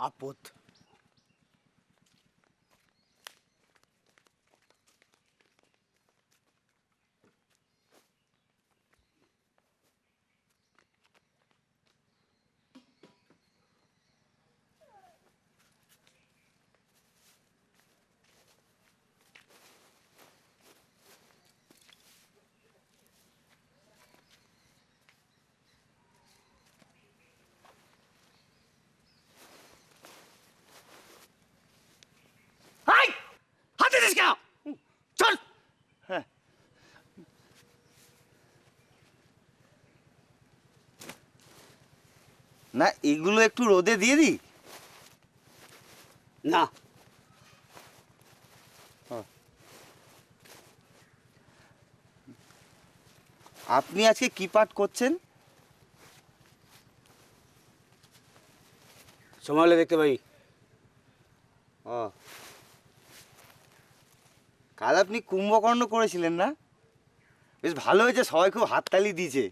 আপদ। হাতে দিস কেন? চল। হ্যাঁ, না এগুলো একটু রোদে দিয়ে দিই। না আপনি আজকে কি পাঠ করছেন? সময় হলে দেখতে পাই। ও, কাল আপনি কুম্ভকর্ণ করেছিলেন না? বেশ ভালো হয়েছে, সবাই খুব হাততালি দিয়েছে।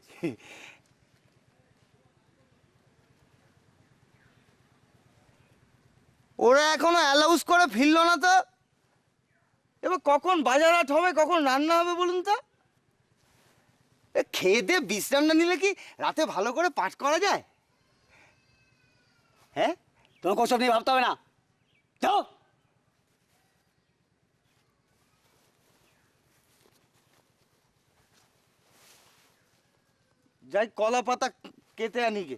ওরা এখনো অ্যালাউন্স করে ফিরল না তো। এবার কখন বাজার হাট হবে, কখন রান্না হবে বলুন তো? খেয়ে দিয়ে বিশ্রাম না নিলে কি রাতে ভালো করে পাঠ করা যায়? হ্যাঁ, তোমার কোসব নিয়ে ভাবতে হবে না, যাও। যাই কলা পাতা কেটে আনি গে।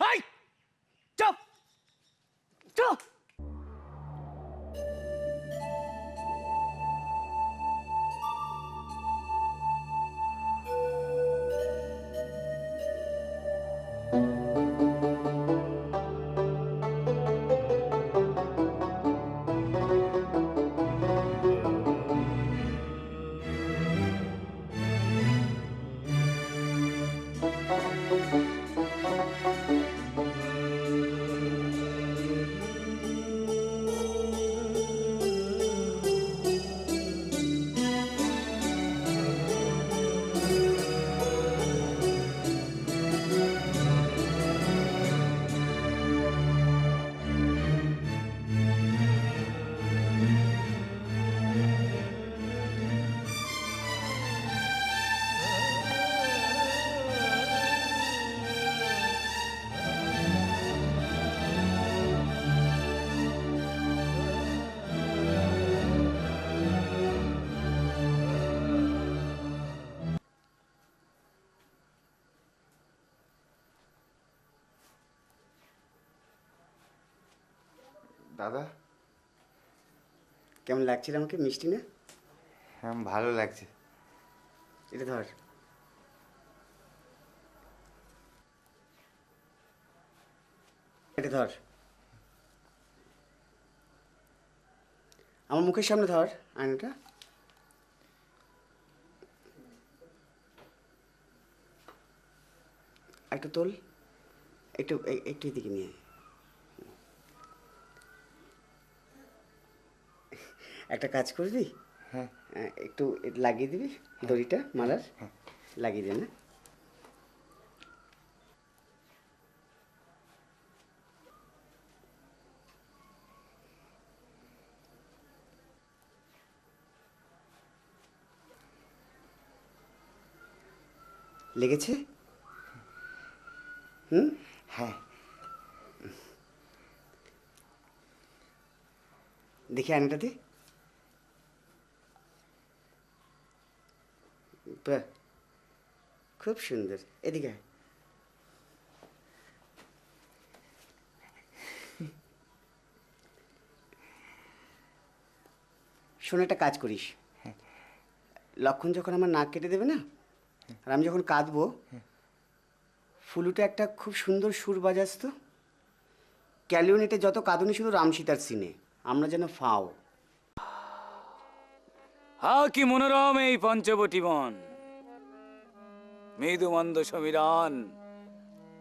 হাই, চুপ চুপ। দাদা, কেমন লাগছিল আমাকে? মিষ্টি না? হ্যাঁ ভালো লাগছে। এটা ধর। এটা ধর, আমার মুখের সামনে ধর আয়নাটা। একটু তোল, একটু একটু এদিকে নিয়ে আয়। একটা কাজ করবি? হ্যাঁ, একটু লাগিয়ে দিবি দড়িটা মালার। লাগিয়ে দে না। লেগেছে? হুম, হ্যাঁ। দেখি আয়নাটাতে। বাহ, খুব সুন্দর। এদিকে আয়। শোন, একটা কাজ করিস। লক্ষণ যখন আমার নাক কেটে দেবে না, আর আমি যখন কাঁদবো, ফুলুটা একটা খুব সুন্দর সুর বাজাস তো। ক্যালিওনেটে যত কাঁদুনি শুধু রাম সীতার সিনে, আমরা যেন ফাও। হা কি মনোরম এই পঞ্চবটি বন, মৃদু মন্দ সমীরণ,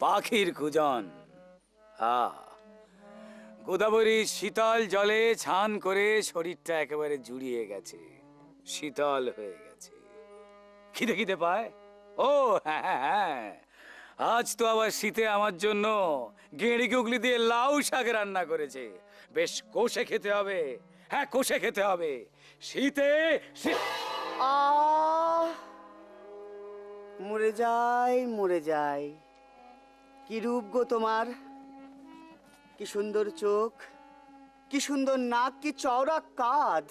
পাখির কুজন। হা, গোদাবরীর শীতল জলে স্নান করে শরীরটা একেবারে জুড়িয়ে গেছে, শীতল হয়ে গেছে। খিদে খিদে পায়? ও হ্যাঁ হ্যাঁ হ্যাঁ, আজ তো আবার শীতে আমার জন্য গেঁড়ি গুগলি দিয়ে লাউ শাক রান্না করেছে। বেশ কষে খেতে হবে, হ্যাঁ কষে খেতে হবে। শীতে আহ মরে যাই মরে যাই। কি রূপ গো তোমার, কি সুন্দর চোখ, কি সুন্দর নাক, কি চওড়া কাঁধ।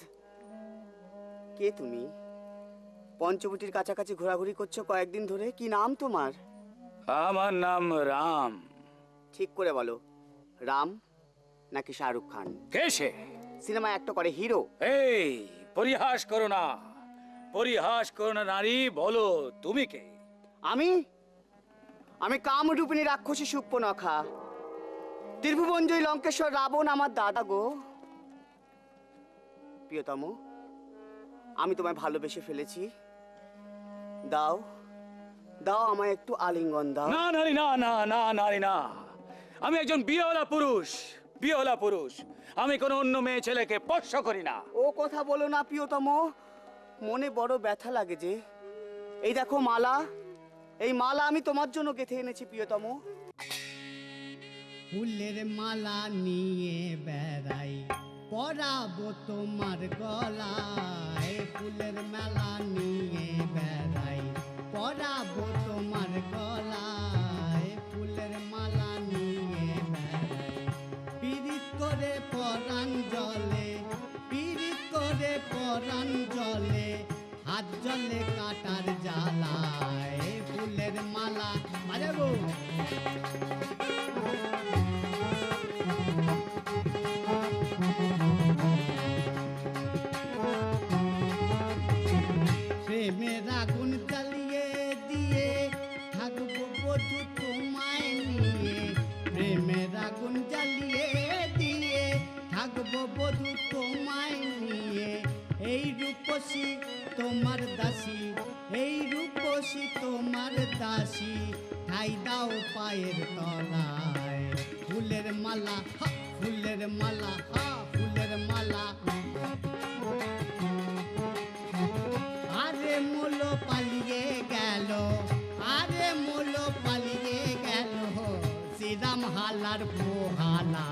কে তুমি? পঞ্চবটির কাছাকাছি ঘোরাঘুরি করছো কয়েকদিন ধরে। কি নাম তোমার? আমার নাম রাম। ঠিক করে বলো, রাম নাকি শাহরুখ খান? কে সে? সিনেমা একটা করে হিরো। এই পরিহাস করো না, পরিহাস করো না নারী, বলো তুমি কে? আমি আমি কামরূপিণী রাক্ষসী সুপ্পনখা, ত্রিভুবনজয়ী লঙ্কেশ্বর রাবণ আমার দাদা গো। প্রিয়তম, আমি তোমায় ভালোবেসে ফেলেছি। দাও দাও আমায় একটু আলিঙ্গন দাও। না নারী, না না না নারী না, আমি একজন বিয়েওয়ালা পুরুষ, বিয়েওয়ালা পুরুষ। আমি কোনো অন্য মেয়ে ছেলেকে স্পর্শ করি না। ও কথা বলো না প্রিয়তম, মনে বড় ব্যথা লাগে যে। এই দেখো মালা, এই মালা আমি তোমার জন্য গেঁথে এনেছি প্রিয়তম। ফুলের মালা নিয়ে বেড়াই, পরাবো তোমার গলায়। ফুলের মালা নিয়ে বেড়াই, পরাবো তোমার গলায়। ফুলের মালা নিয়ে বেড়াই, পিরিত করে পরাণ জলে, পিরিত করে পরাণ জলে, হাত জলে কাটার জ্বালায়। ফুলের মালা বাজাবো। প্রেমের আগুন জ্বালিয়ে দিয়ে থাকবো বধূ তোমায় নিয়ে। প্রেমের আগুন জ্বালিয়ে দিয়ে থাকবো বধূ তোমায় নিয়ে। এই রূপসী তোমার দাসী, এই রূপসী তোমার দাসী, ঠাই দাও পায়ের তলায়। ফুলের মালা হা, ফুলের মালা হা, ফুলের মালা। আরে মোলো পালিয়ে গেল, আরে মোলো পালিয়ে গেল, শ্রীরাম হালার পোহালা।